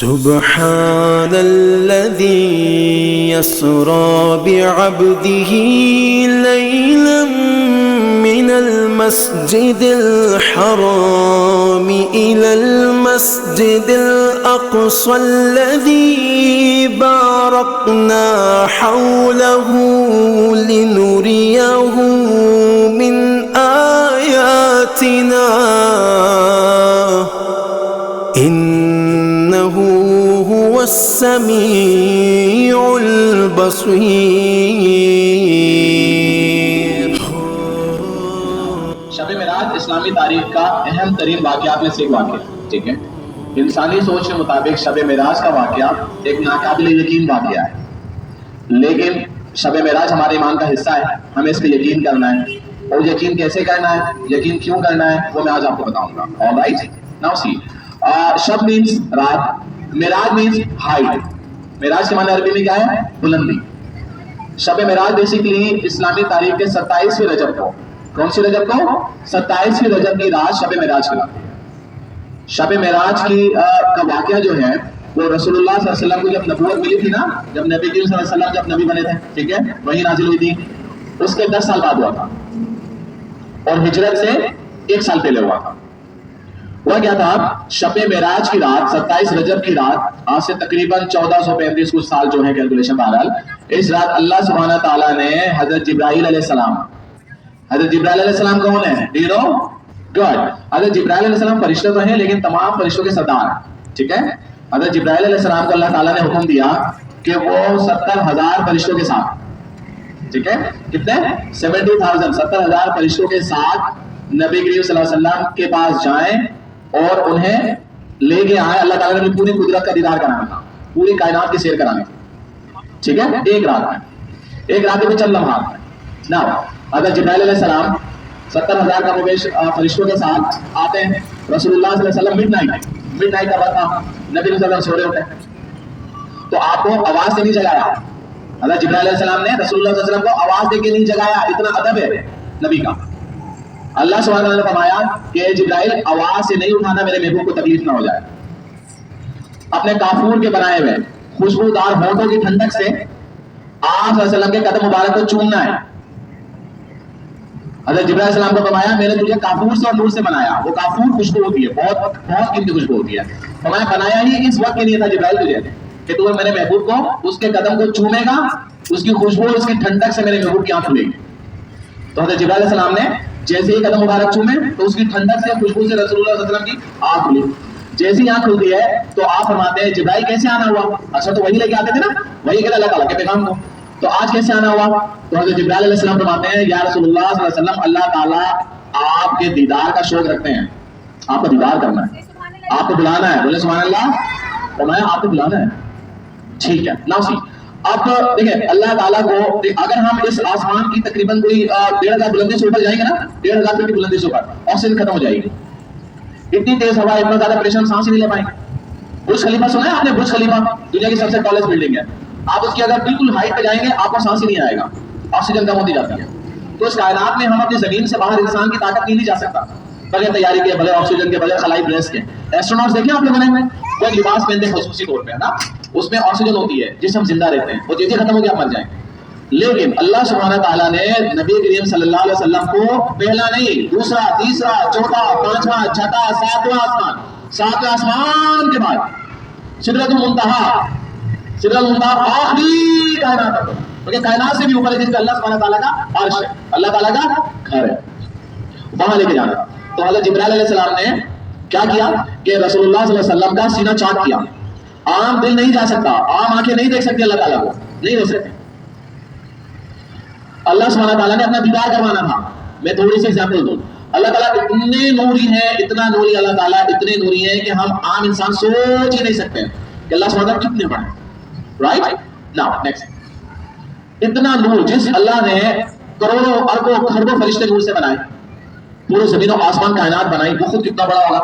سبحان الذي يسرى بعبده ليلا من المسجد الحرام إلى المسجد الأقصى الذي باركنا حوله لنريه من آياتنا إنه هو السميع البصير. شب معراج اسلامی تاریخ کا اہم ترین واقعات میں سے ایک واقعہ، ٹھیک ہے. انسانی سوچ کے مطابق شب معراج کا واقعہ ایک ناقابل یقین واقعہ ہے، لیکن شب معراج ہمارے ایمان کا حصہ ہے. ہمیں اس پہ یقین کرنا ہے، اور یقین کیسے کرنا ہے، یقین کیوں کرنا ہے، وہ میں آج آپ کو بتاؤں گا. All right, now see. شب مینس رات، معراج مینس ہائٹ. معراج کے معنی عربی میں کیا ہے؟ بلندی. شب معراج بیسیکلی اسلامی تاریخ کے 27ویں رجب کو، کون سی رجب کو؟ 27ویں رجب کی رات شب معراج کہلاتی ہے. شب معراج کی کا واقعہ جو ہے وہ رسول اللہ صلی اللہ علیہ وسلم کو جب نبوت ملی تھی نا، جب نبی کریم صلی اللہ علیہ وسلم جب نبی بنے تھے، ٹھیک ہے، وہی نازل ہوئی تھی، اس کے 10 سال بعد ہوا تھا، اور ہجرت سے 1 سال پہلے ہوا تھا. وہ کیا تھا؟ شب معراج کی رات، 27 رجب کی رات، آج سے تقریباً 1435 کچھ سال جو ہے کیلکولیشن بہرحال. اس رات اللہ سبحانہ تعالیٰ نے حضرت جبرائیل علیہ السلام، حضرت جبرائیل علیہ السلام کون ہیں؟ Do you know? گڈ. حضرت جبرائیل علیہ السلام فرشتے تو ہیں لیکن تمام فرشتوں کے سردار ہیں، ٹھیک ہے. حضرت جبرائیل علیہ السلام کو اللہ تعالیٰ نے حکم دیا کہ وہ 70,000 فرشتوں کے ساتھ، ٹھیک ہے، کتنے؟ 70,000 70,000 فرشتوں کے ساتھ نبی کریم صلی اللہ علیہ وسلم کے پاس جائیں اور انہیں لے کے آئے. اللہ تعالیٰ نے پوری قدرت کا دیدار کرانا تھا، پوری کائنات کی سیر کرانی تھی، ٹھیک ہے، ایک رات میں، ایک رات میں چند لمحات میں. نا حضرت جبرائیل علیہ السلام 70,000 کا مویش فرشتوں کے ساتھ آتے ہیں. رسول اللہ صلی اللہ علیہ وسلم مڈ نائٹ کا وقت تھا، نبی صلی اللہ علیہ وسلم سو رہے ہوتے ہیں، تو آپ کو آواز سے نہیں جگایا. حضرت جبرائیل علیہ السلام نے رسول اللہ صلی اللہ علیہ وسلم کو آواز دے کے نہیں جگایا. اتنا ادب ہے نبی کا. اللہ سبحانہ وتعالیٰ نے فرمایا کہ جبرائیل آواز سے نہیں اٹھانا، میرے محبوب کو تکلیف نہ ہو جائے. اپنے کافور کے بنائے ہوئے خوشبودار ہونٹوں کی ٹھنڈک سے آپ صلی اللہ علیہ وسلم کے قدم مبارک کو چومنا ہے. حضرت جبرائیل علیہ السلام کو فرمایا میں نے تجھے کافور سے اور نور سے بنایا. وہ کافور خوشبو ہوتی ہے، بہت بہت قیمتی خوشبو ہوتی ہے. فرمایا بنایا ہی اس وقت کے لیے تھا جبرائیل تجھے کہ تو میرے محبوب کو اس کے قدم کو چومے گا، اس کی خوشبو اس کی ٹھنڈک سے میرے محبوب کی آنکھ کھلے گی. تو حضرت جبرائیل علیہ السلام نے جیسے ہی قدم مبارک چومے تو اس کی ٹھنڈک سے خوشبو سے رسول اللہ صلی اللہ علیہ وسلم کی آنکھ کھلی. جیسے ہی آنکھ کھلتی ہے تو آپ فرماتے ہیں جبرائیل کیسے آنا ہوا؟ اچھا تو وہی لے کے آتے تھے نا، وہی کہ اللہ تعالیٰ کے پیغام کو، تو آج کیسے آنا ہوا؟ تو حضرت جبرائیل علیہ السلام فرماتے ہیں یا رسول اللہ صلی اللہ علیہ وسلم، اللہ تعالیٰ آپ کے دیدار کا شوق رکھتے ہیں، آپ کو دیدار کرنا ہے، آپ کو بلانا ہے. بولے سبحان اللہ. فرمایا آپ کو بلانا ہے، ٹھیک ہے. Now see. اب دیکھیں اللہ تعالیٰ کو اگر ہم اس آسمان کی تقریباً کوئی 1,500 بلندی سے اوپر جائیں گے نا، 1,500 فٹ کی بلندی سے اوپر، آکسیجن ختم ہو جائے گی. اتنی تیز ہوا، اتنا زیادہ پریشر، سانس ہی نہیں لے پائیں گے. برج خلیفہ سنا ہے آپ نے؟ برج خلیفہ دنیا کی سب سے ٹالسٹ بلڈنگ ہے. آپ اس کی اگر بالکل ہائٹ پہ جائیں گے آپ کو سانس ہی نہیں آئے گا، آکسیجن کم ہوتی جاتی ہے. تو اس کائنات میں ہم اپنی زمین سے باہر انسان کی طاقت نہیں جا سکتا بغیر تیاری کے، بغیر آکسیجن کے، بغیر خلائی ڈریس کے. ایسٹروناٹس دیکھیں آپ لوگوں نے، وہ ایک لباس پہنتے ہیں خصوصی طور پہ نا، اس میں آکسیجن ہوتی ہے جس سے ہم زندہ رہتے ہیں، وہ جیسے ختم ہو گیا مر جائیں. لیکن اللہ سبحانہ تعالیٰ نے نبی کریم صلی اللہ علیہ وسلم کو پہلا نہیں، دوسرا، تیسرا، چوتھا، پانچواں، چھٹا، ساتواں آسمان، 7ویں آسمان کے بعد سدرۃ المنتہا، سدرۃ المنتہا آخری کائنات ہے، کیونکہ کائنات سے بھی اوپر ہے جس پہ اللہ سبحانہ تعالیٰ کا عرش ہے، اللہ تعالیٰ کا گھر ہے، وہاں لے کے جانا. تو حضرت جبرائیل علیہ السلام نے کیا کیا کہ رسول اللہ صلی اللہ علیہ وسلم کا سینہ چاک کیا. عام دل نہیں جا سکتا، عام آنکھیں نہیں دیکھ سکتی اللہ تعالیٰ کو، نہیں دیکھ سکتے. اللہ سبحانہ تعالیٰ نے اپنا دیدار کروانا تھا. میں تھوڑی سی ایگزامپل دوں. اللہ تعالیٰ اتنے نوری ہیں، اتنا نوری اللہ تعالیٰ اتنے نوری ہیں کہ ہم عام انسان سوچ ہی نہیں سکتے کہ اللہ سبحانہ تعالیٰ کتنے بڑے ہیں. Right now next. اتنا نور جس اللہ نے کروڑوں اربوں کھربوں فرشتے نور سے بنائے، پورے زمین و آسمان کائنات بنائی، وہ خود کتنا بڑا ہوگا؟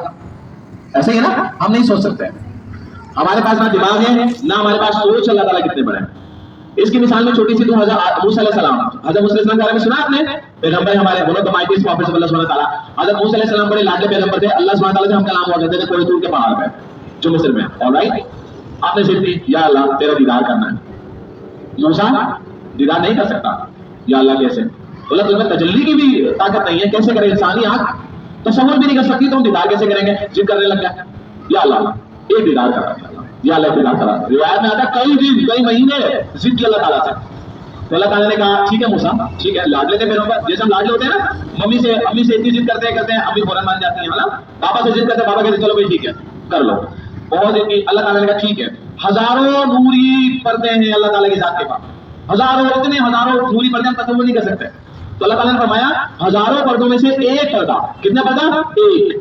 ایسے ہی نا، ہم نہیں سوچ سکتے. ہمارے پاس نہ دماغ ہے نہ ہمارے پاس سوچ اللہ تعالیٰ کتنے بڑے ہیں. اس کی مثال میں چھوٹی سی تو حضرت موسیٰ علیہ السلام، حضرت موسیٰ علیہ السلام کے بارے میں سنا آپ نے؟ پیغمبر ہمارے one of the mightiest prophets of اللہ سبحانہ تعالیٰ. حضرت موسیٰ علیہ السلام بڑے لاڈلے پیغمبر تھے، اللہ سبحانہ تعالیٰ سے ہم کلام ہوا کرتے تھے کوئی طور کے پہاڑ پہ جو مصر میں. آلرائٹ. آپ نے ضد کی یا اللہ تیرا دیدار کرنا ہے. موسیٰ دیدار نہیں کر سکتا. یا اللہ کیسے؟ اللہ تمہیں تجلی کی بھی طاقت نہیں ہے, کیسے کرے؟ انسانی آنکھ تصور بھی نہیں کر سکتی, تو ہم دیدار کیسے کریں گے؟ ضد کرنے لگ گیا. یا اللہ ایک دیدار کرا, یا اللہ دیدار کرا. روایت میں آتا ہے کئی دن کئی مہینے ضد کی اللہ تعالیٰ سے. تو اللہ تعالیٰ نے کہا ٹھیک ہے موسیٰ, ٹھیک ہے, لاڈ لیتے میرے اوپر, جیسے ہم لاڈ ہوتے ہیں نا ممی سے امی سے اتنی ضد کرتے ہیں امی فوراً مان جاتی ہیں, پاپا سے ضد کرتے ہیں, پاپا کہتے ہیں چلو بھائی ٹھیک ہے کر لو. بہت ضد کی. اللہ تعالیٰ نے کہا ٹھیک ہے. ہزاروں نوری پردے ہیں اللہ تعالیٰ کی ذات کے پاس, ہزاروں, اتنے ہزاروں نوری پردے ہم تصور نہیں کر سکتے. تو اللہ تعالیٰ نے فرمایا ہزاروں پردوں میں سے ایک پردہ. کتنا پردہ؟ ایک.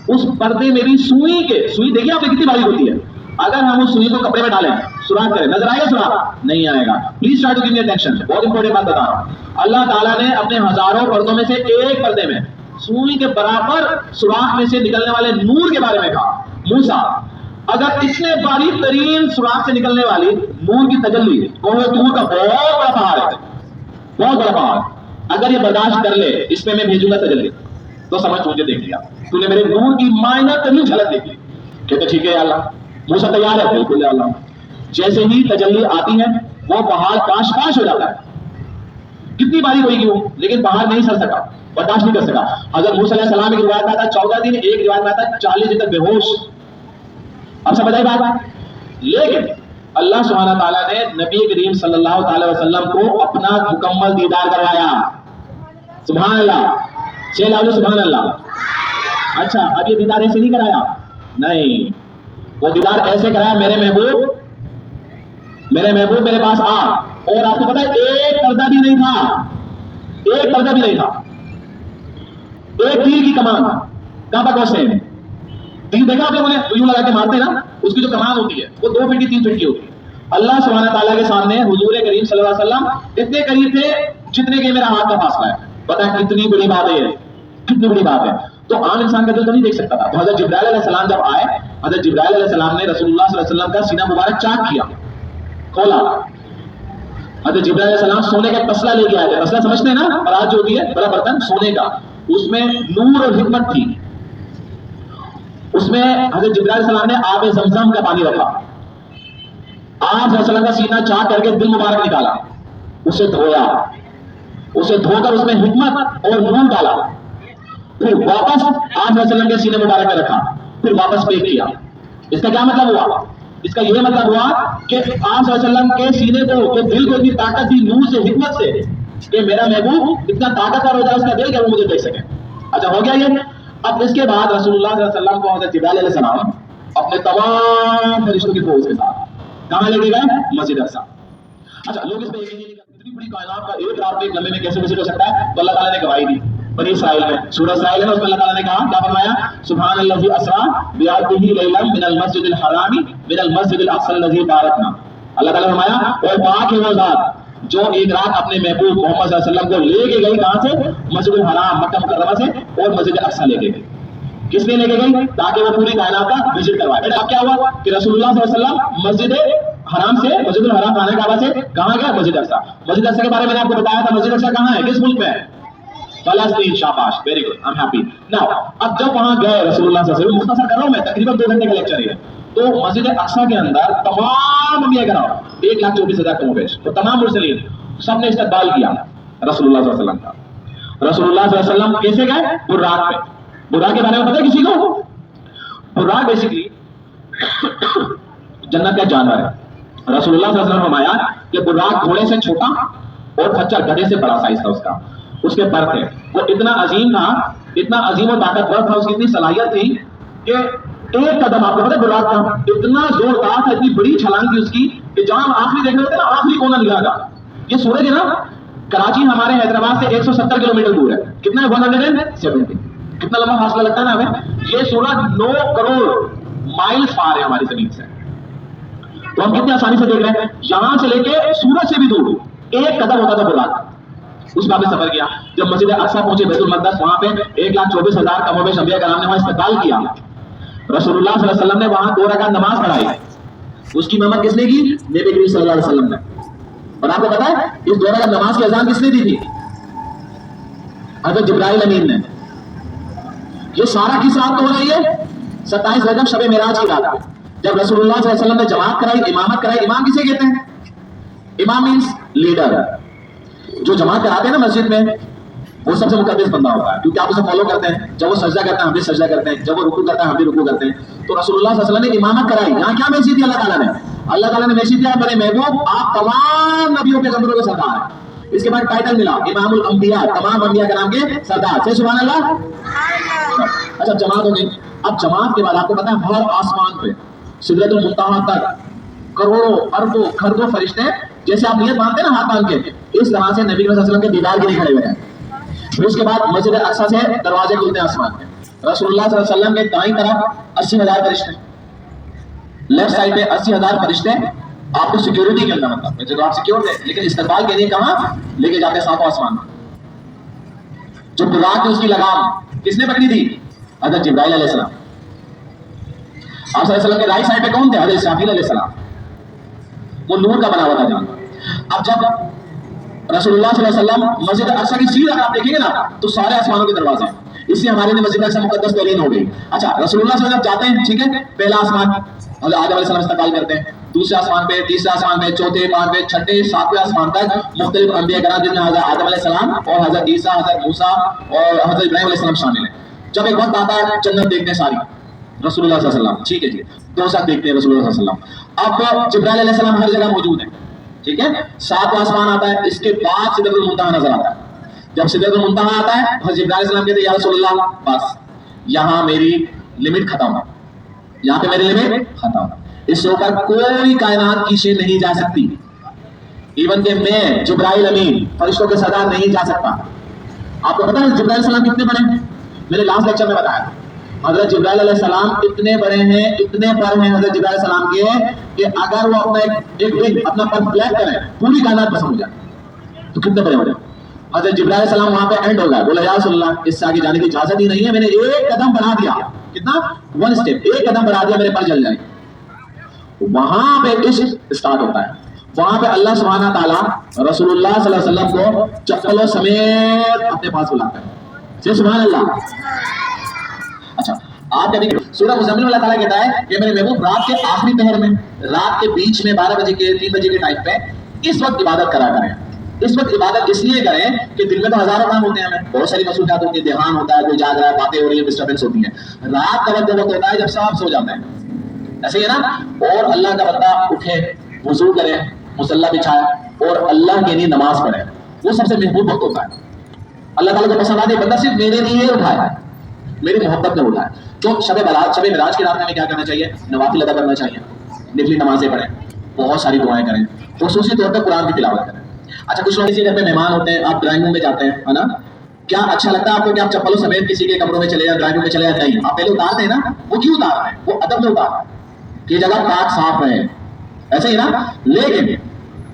اس پردے میں بھی سوئی کے, سوئی دیکھیے آپ نے کتنی باریک ہوتی ہے, اگر ہم اس سوئی کو کپڑے میں ڈالیں سوراخ کریں, نظر آئے گا سوراخ؟ نہیں آئے گا. Please try to give me attention, بہت امپورٹنٹ بات بتا رہا ہوں. اللہ تعالیٰ نے اپنے ہزاروں پردوں میں سے ایک پردے میں سوئی کے برابر سوراخ میں سے نکلنے والے نور کے بارے میں کہا موسیٰ اگر اتنے باریک ترین سوراخ سے نکلنے والی نور کی تجلی کوہ طور کا بہت بڑا پہاڑ ہے, بہت بڑا پہاڑ, اگر یہ برداشت کر لے اس پہ میں بھیجوں گا تجلی, تو سمجھ مجھے دیکھ لیا تو نے میرے نور کی مائنر ترین جھلک دیکھ لی. کہتے ٹھیک ہے اللہ. موسیٰ تیار ہے؟ بالکل یا اللہ. جیسے ہی تجلی آتی ہے وہ پہاڑ کاش کاش ہو جاتا ہے. کتنی باری ہوئی گی وہ, لیکن پہاڑ نہیں سر سکا, برداشت نہیں کر سکا. حضرت موسیٰ علیہ السلام کی روایت میں آتا 14 دن, ایک روایت میں آتا 40 دن تک بے ہوش. اب سمجھ آئی بات. لیکن اللہ سبحانہ تعالیٰ نے نبی کریم صلی اللہ تعالی وسلم کو اپنا مکمل دیدار کروایا. سبحان اللہ, چھ لاؤ سبحان اللہ. اچھا اب یہ دیدار ایسے نہیں کرایا, نہیں, وہ دیدار ایسے کرایا میرے محبوب میرے پاس آ. اور آپ کو پتا ہے ایک پردہ بھی نہیں تھا, ایک پردہ بھی نہیں تھا. ایک تیر کی کمان کہاں پر پہنچتے ہیں, تیر دیکھا آپ لوگوں نے یوں لگا کے مارتے ہیں نا, اس کی جو کمان ہوتی ہے وہ 2 فٹ کی 3 فٹ کی ہوتی ہے. اللہ سبحانہ تعالیٰ کے سامنے حضور کریم صلی اللہ علیہ وسلم اتنے قریب تھے جتنے کہ میرا ہاتھ کا فاصلہ ہے. پتا ہے کتنی بڑی بات ہے, کتنی بڑی بات ہے. تو عام انسان کا دل تو نہیں دیکھ سکتا تھا. تو حضرت جبرائیل علیہ السلام جب آئے, حضرت جبرائیل علیہ السلام نے رسول اللہ صلی اللہ علیہ وسلم کا سینہ مبارک چاک کیا, کھولا. حضرت جبرائیل علیہ السلام سونے کا تسلا لے کے آئے تھے. تسلا سمجھتے ہیں نا, پرات جو ہوتی ہے بڑا برتن سونے کا, اس میں نور اور حکمت تھی. اس میں حضرت جبرائیل علیہ السلام نے آب زمزم کا پانی رکھا, آپ صلی اللہ علیہ وسلم کا سینہ چاک کر کے دل مبارک نکالا, اسے دھویا, اسے دھو کر اس میں حکمت اور نور ڈالا, پھر واپس آپ صلی اللہ علیہ وسلم کے سینے مبارک میں رکھا, پھر واپس پیک کیا. اس کا کیا مطلب ہوا؟ اس کا یہ مطلب ہوا کہ آپ صلی اللہ علیہ وسلم کے سینے کو, کہ دل کو اتنی طاقت دی نور سے, حکمت سے, کہ میرا محبوب اتنا طاقتور ہو جائے اس کا دل کہ وہ مجھے دیکھ سکے. اچھا ہو گیا یہ. اب اس کے بعد رسول اللہ صلی اللہ علیہ وسلم کو حضرت جبرائیل علیہ السلام اپنے تمام فرشتوں کی فوج کے ساتھ کہاں لے کے گئے؟ مسجد اقصی. اچھا لوگ اس میں یقین نہیں کرتے اتنی بڑی کائنات کا ایک رات میں ایک لمحے میں کیسے وزٹ ہو سکتا ہے؟ تو اللہ تعالیٰ نے گواہی دی بنی اسرائیل میں, سورہ اسرائیل ہے نا, اس میں اللہ تعالیٰ نے کہا, کیا فرمایا؟ سبحان الذی اسریٰ بعبدہ لیلا من المسجد الحرام من المسجد الاقصی الذی بارکنا. اللہ تعالیٰ نے فرمایا اور پاک ہے وہ ذات جو ایک رات اپنے محبوب محمد صلی اللہ علیہ وسلم کو لے کے گئی, کہاں سے؟ مسجد الحرام مکہ مکرمہ سے, اور مسجد اقصی لے کے گئی. کس لیے لے کے گئی؟ تاکہ وہ پوری کائنات کا وزٹ کروائے. اب کیا ہوا کہ رسول اللہ صلی اللہ علیہ وسلم مسجد حرام سے, مسجد الحرام خانہ کعبہ سے کہاں گیا؟ مسجد اقصی. مسجد اقصی کے بارے میں نے آپ کو بتایا تھا, مسجد اقصی کہاں ہے, کس ملک میں ہے؟ فلسطین. شاباش, very good, I am happy. Now اب جب وہاں گئے رسول اللہ صلی اللہ علیہ وسلم, مختصر کر رہا ہوں میں, تقریباً 2 گھنٹے کا لیکچر ہے, تو مسجد اقصی کے اندر تمام انبیاء کرام 1,24,000 کم و بیش, تو تمام مرسلین سب نے استقبال کیا رسول اللہ صلی اللہ علیہ وسلم کا. رسول اللہ صلی اللہ علیہ وسلم کیسے گئے؟ براق پہ. براق کے بارے میں پتہ ہے کسی کو؟ براق بیسیکلی جنت کا جانور ہے. رسول اللہ صلی اللہ علیہ وسلم نے فرمایا کہ براق گھوڑے سے چھوٹا اور خچر گدھے سے بڑا سائز تھا اس کا, اس کے پر تھے. وہ اتنا عظیم تھا, اتنا عظیم و طاقتور تھا, اس کی اتنی صلاحیت تھی کہ ایک قدم, آپ کو پتہ ہے براق کا اتنا زوردار تھا, اتنی بڑی چھلانگ تھی اس کی کہ جہاں آخری دیکھ رہے تھے نا, آخری کونا نکلا تھا. یہ سورج ہے نا, کراچی ہمارے حیدرآباد سے 170 کلومیٹر دور ہے. کتنا ہے؟ 170. کتنا لمبا فاصلہ لگتا ہے نا ہمیں. یہ سورج 9 کروڑ مائل فار ہے ہماری زمین سے, تو ہم کتنی آسانی سے دیکھ رہے ہیں. یہاں سے لے کے سورج سے بھی دور ایک قدم ہوتا تھا براق. اس کا بھی سفر کیا. جب مسجد اقصی پہنچے بیت المقدس, وہاں پہ 1,24,000 کم و بیش انبیاء کرام نے وہاں استقبال کیا. رسول اللہ صلی اللہ علیہ وسلم نے وہاں 2 رکعت نماز پڑھائی. اس کی امامت کس نے کی؟ نبی کریم صلی اللہ علیہ وسلم نے. اور آپ کو پتا ہے اس 2 رکعت نماز کی اذان کس نے دی تھی؟ حضرت جبرائیل امین نے. یہ سارا کی ساتھ ہو رہی ہے 27 رجب شب معراج کی رات کو. جب رسول اللہ صلی اللہ علیہ وسلم نے جماعت کرائی، امامت کرائی، امام کسے کہتے ہیں؟ امام مینس لیڈر. جو جماعت کراتے ہیں نا مسجد میں، وہ سب سے مقدس بندہ ہوتا ہے، کیونکہ آپ اسے فالو کرتے ہیں. جب وہ سجدہ کرتا ہے ہم بھی سجدہ کرتے ہیں، جب وہ رکوع کرتا ہے ہم بھی رکوع کرتے ہیں. تو رسول اللہ صلی اللہ علیہ وسلم نے امامت کرائی. یہاں کیا میسج دیا اللہ تعالیٰ نے؟ اللہ تعالیٰ نے میسج دیا میرے محبوب آپ تمام نبیوں کے پیغمبروں کے سردار ہیں. اس کے بعد ٹائٹل ملا امام الانبیاء، تمام انبیاء کے نام کے سردار. سے سبحان اللہ. اچھا جماعت ہو گئی. اب جماعت کے بعد آپ کو پتا ہے ہر آسمان پہ سدرۃ المنتہا تک کروڑوں اربوں خربوں فرشتے، جیسے آپ نیت مانتے ہیں نا ہاتھ باندھ کے، اس طرح سے نبی صلی اللہ علیہ وسلم کے دیدار کے لیے کھڑے ہوئے ہیں. پھر اس کے بعد مسجد اقصیٰ سے دروازے کھلتے ہیں آسمان کے. رسول اللہ صلی اللہ علیہ وسلم کے دائیں طرف 80,000 فرشتے، لیفٹ سائڈ پہ 80,000 فرشتے. آپ کو سیکیورٹی کے اندر مطلب ویسے تو آپ سیکیور تھے، لیکن استقبال کے لیے کہاں لے کے جاتے ہیں؟ ساتوں آسمان میں. جو براق اس کی لگام کس نے پکڑی تھی؟ حضرت جبرائیل علیہ السلام. آپ صلی اللہ علیہ وسلم کے رائٹ سائڈ پہ کون تھے؟ حضرت اسرافیل علیہ السلام. وہ نور کا بنا ہوا تھا جان. اب جب رسول اللہ صلی اللہ علیہ وسلم مسجد اقصیٰ کی سیڑھی آپ دیکھیں گے نا تو سارے آسمانوں کے دروازے ہیں، اس لیے ہمارے لیے مسجد اقصیٰ مقدس ترین ہو گئی. اچھا رسول اللہ صلی اللہ علیہ وسلم جاتے ہیں، ٹھیک ہے، پہلا آسمان حضرت آدم علیہ السلام استقبال کرتے ہیں، دوسرے آسمان پہ، تیسرے آسمان پہ، چوتھے، پانچویں، چھٹے، ساتویں آسمان تک مختلف انبیاء کرام جن میں حضرت آدم علیہ السلام اور حضرت عیسیٰ، حضرت موسیٰ اور حضرت ابراہیم علیہ السلام شامل ہیں. جب ایک وقت آتا ہے جنت دیکھتے ہیں ساری رسول اللہ صلی اللہ علیہ وسلم، ٹھیک ہے جی، دو ساتھ دیکھتے ہیں رسول اللہ صلی اللہ علیہ وسلم. اب جبرائیل علیہ السلام ہر جگہ موجود ہیں، ٹھیک ہے. ساتواں آسمان آتا ہے، اس کے بعد سدرۃ المنتہا نظر آتا ہے. جب سدرۃ المنتہا آتا ہے حضرت جبرائیل علیہ السلام کہتے ہیں یا رسول اللہ بس یہاں میری لمٹ ختم ہے، یہاں پہ میری لمٹ ختم ہے، اس سے اوپر کوئی کائنات کی شے نہیں جا سکتی. ایون کہ میں جبرائیل امین فرشتوں کے سردار نہیں جا سکتا. آپ کو پتا ہے جبرائیل علیہ السلام کتنے بڑے ہیں؟ میں نے لاسٹ لیکچر میں بتایا حضرت جبرائیل علیہ السلام اتنے بڑے ہیں، اتنے پر ہیں حضرت جبرائیل علیہ السلام کے کہ اگر وہ اپنا ایک دن اپنا پر فلیٹ کریں پوری کائنات پسند ہو جائے. تو کتنے بڑے بڑے حضرت جبرائیل علیہ السلام وہاں پہ اینڈ ہو گئے. بولا یا رسول اللہ اس سے آگے جانے کی اجازت ہی نہیں ہے، میں نے ایک قدم بڑھا دیا. کتنا؟ 1 اسٹیپ، ایک قدم بڑھا دیا میرے پر جل جائے. وہاں پہ عشق اسٹارٹ ہوتا ہے. وہاں پہ اللہ سبحانہ تعالیٰ رسول اللہ صلی اللہ علیہ وسلم کو چپلوں سمیت اپنے پاس بلاتا ہے. سبحان اللہ. اچھا آپ کبھی سورہ مزمل میں اللہ تعالیٰ کہتا ہے کہ میرے محبوب رات کے آخری پہر میں، رات کے بیچ میں 12 بجے کے 3 بجے کے ٹائم پہ اس وقت عبادت کرا کریں. اس وقت عبادت اس لیے کریں کہ دن میں تو ہزاروں کام ہوتے ہیں، ہمیں بہت ساری مصروفیات ہوتی ہیں، دھیان ہوتا ہے، کوئی جاگ رہا ہے، باتیں ہو رہی ہیں، ڈسٹربنس ہوتی ہیں. رات کا وقت ہوتا ہے جب سب سو جاتے ہیں، ایسے ہی ہے نا. اور اللہ کا بندہ اٹھے، وضو کرے، مصلی بچھائے اور اللہ کے لیے نماز پڑھے، وہ سب سے محبوب وقت ہوتا ہے. اللہ تعالیٰ کو پسند آتے بندہ صرف میرے لیے اٹھایا، میری محبت میں اٹھایا. تو شب معراج کی رات میں ہمیں کیا کرنا چاہیے؟ نوافل ادا کرنا چاہیے، نفلی نمازیں پڑھیں، بہت ساری دعائیں کریں، خصوصی طور پہ قرآن کی تلاوت کریں. اچھا کچھ لوگ کسی گھر میں مہمان ہوتے ہیں، آپ ڈرائنگ روم میں جاتے ہیں، ہے نا، کیا اچھا لگتا ہے آپ کو کہ آپ چپلوں سمیت کسی کے کمروں میں چلے جائیں، ڈرائنگ روم میں چلے جائیں؟ نہیں، آپ پہلے اتارتے ہیں نا. وہ کیوں اتار رہے ہیں؟ وہ ادب میں اتار رہے ہیں کہ جگہ پاک صاف رہے، ایسے ہی نا. لیکن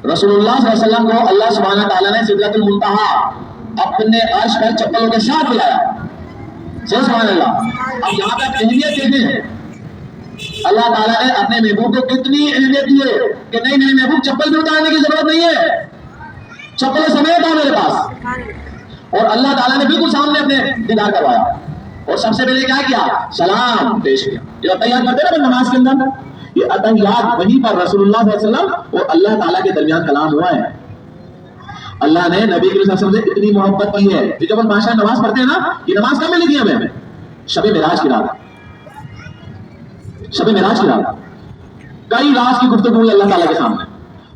رسول اللہ صلی اللہ علیہ وسلم کو اللہ سبحانہ تعالیٰ نے سدرۃ المنتہا اپنے عرش پر چپلوں کے ساتھ بلایا. سبحان اللہ. اب یہاں پہ اہمیت دیکھیں، اللہ تعالیٰ نے اپنے محبوب کو کتنی اہمیت دی ہے کہ نہیں میرے محبوب چپل بھی اتارنے کی ضرورت نہیں ہے، چپل سمیت آ میرے پاس. اور اللہ تعالیٰ نے بالکل سامنے اپنے دیدار کروایا اور سب سے پہلے کیا کیا؟ سلام پیش کیا. یہ اتحیات کرتے ہیں نا نماز کے اندر، یہ اتحیات وہیں پر رسول اللہ صلی اللہ علیہ وسلم اور اللہ تعالیٰ کے درمیان کلام ہوا ہے. اللہ نے نبی صلی اللہ علیہ وسلم سے اتنی محبت کی ہے. جب ہم ماشاء نماز پڑھتے ہیں نا، یہ نماز کب ملی تھی ہمیں؟ شب معراج کی رات. شب معراج کی رات کئی راز کی گفتگو ہوئی اللہ تعالیٰ کے سامنے.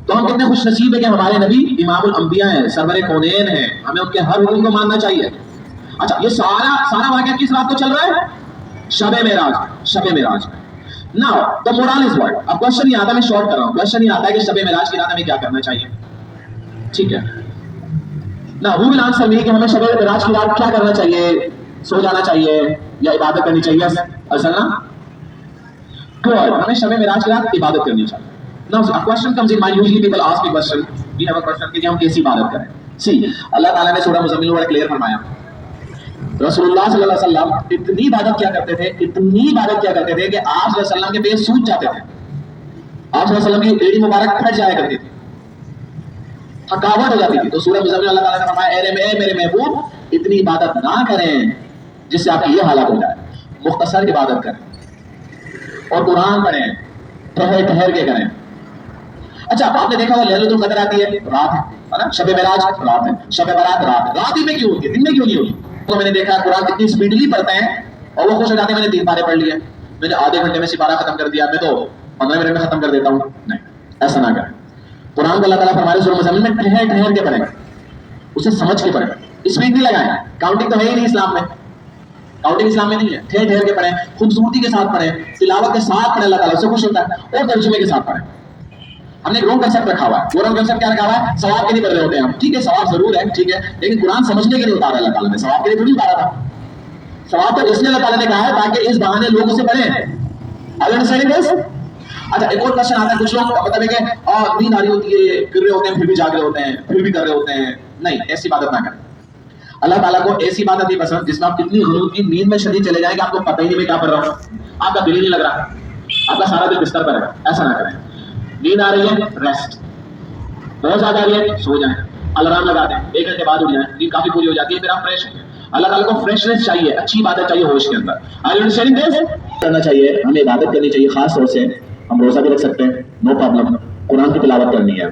تو ہم کتنے خوش نصیب ہیں کہ ہمارے نبی امام الانبیاء ہیں، سرور کونین ہیں، ہمیں ان کے ہر حکم کو ماننا چاہیے. اچھا یہ سارا واقعہ کس رات کو چل رہا ہے؟ شب معراج. شب معراج. Now the moral is what؟ اب کوشچن یہ آتا ہے، میں شارٹ کر رہا ہوں، کوشچن یہ آتا ہے کہ شب معراج کی رات ہمیں کیا کرنا چاہیے؟ ٹھیک ہے نا. who will answer me کہ ہمیں شب معراج کی رات کیا کرنا چاہیے؟ سو جانا چاہیے یا عبادت کرنی چاہیے؟ اصل نا ہمیں شب معراج کی رات عبادت کرنی چاہیے. Now a question comes in mind. Usually people ask me question. We have a question کہ ہم کیسی عبادت کریں. See اللہ تعالیٰ نے سورہ مزمل میں کلیئر فرمایا. رسول اللہ صلی اللہ علیہ وسلم اتنی عبادت کیا کرتے تھے، اتنی عبادت کیا کرتے تھے کہ آپ صلی اللہ علیہ وسلم کے پیر سوج جاتے تھے. آپ صلی اللہ علیہ وسلم کی ایڑی مبارک پھٹ جایا کرتی تھی، تھکاوٹ ہو جاتی تھی. تو سورہ مزمل اللہ تعالیٰ نے فرمایا اے میرے محبوب اتنی عبادت نہ کریں جس سے آپ کی یہ حالت ہو جائے. مختصر عبادت کریں اور قرآن پڑھیں، ٹھہر ٹھہر کے کریں. اچھا آپ نے دیکھا وہ لیلۃ القدر آتی ہے رات ہے نا, شب معراج رات ہے, شب برات رات, رات ہی میں کیوں ہوتی ہے, دن میں کیوں نہیں ہوتی؟ تو میں نے دیکھا قرآن کتنی اسپیڈلی پڑھتے ہیں اور وہ خوش ہو جاتے ہیں میں نے 3 پارے پڑھ لیے, میں نے آدھے گھنٹے میں سپارہ ختم کر دیا, میں تو 15 منٹ میں ختم کر دیتا ہوں. نہیں, ایسا نہ کریں. قرآن کو اللہ تعالیٰ فرمائے سورہ مزمل میں ٹھہر ٹھہر کے پڑھیں, اسے سمجھ کے پڑھیں, اسپیڈ نہیں لگائیں. کاؤنٹنگ تو ہے ہی نہیں اسلام میں, کاؤنٹنگ اسلام میں نہیں ہے. ٹھہر ٹھہر کے پڑھیں, خوبصورتی کے ساتھ پڑھیں, تلاوت کے ساتھ پڑھیں, اللہ تعالیٰ اس سے خوش ہوتا ہے, اور ترجمے کے ساتھ پڑھیں. ہم نے ایک رونگ کنسپٹ رکھا ہوا ہے. وہ رونگ کنسپٹ کیا رکھا ہوا ہے؟ ثواب کے لیے پڑھ رہے ہوتے ہیں ہم. ٹھیک ہے ثواب ضرور ہے, ٹھیک ہے, لیکن قرآن سمجھنے کے لیے اتارا اللہ تعالیٰ نے, ثواب کے لیے تھوڑی اتارا تھا. ثواب تو اس لیے اللہ تعالیٰ نے کہا ہے تاکہ اس بہانے لوگ اسے پڑھیں. اچھا ایک اور کوشچن آتا ہے, کچھ لوگ مطلب ہے کہ نیند آ رہی ہوتی ہے, گر رہے ہوتے ہیں پھر بھی جاگ رہے ہوتے ہیں, پھر بھی کر رہے ہوتے ہیں. نہیں, ایسی عبادت نہ کریں. اللہ تعالیٰ کو ایسی عبادت نہیں پسند جس میں آپ کتنی غنود کی نیند میں شدید چلے جائیں کہ آپ کو پتہ ہی نہیں میں کیا پڑھ رہا ہوں, آپ کا دل ہی نہیں لگ رہا, آپ کا سارا دل بستر پر ہے. ایسا نہ کریں. نیند آ رہی ہے ریسٹ, بہت زیادہ آ رہی ہے سو جائیں, الارم لگا دیں, 1 گھنٹے بعد اٹھ جائیں, نیند کافی پوری ہو جاتی ہے, پھر آپ فریش ہیں. اللہ تعالیٰ کو فریشنس چاہیے, اچھی عبادت چاہیے ہوش کے اندر. کرنا چاہیے, ہمیں عبادت کرنی چاہیے. خاص طور سے ہم روزہ بھی رکھ سکتے ہیں, نو پرابلم. قرآن کی تلاوت کرنی ہے.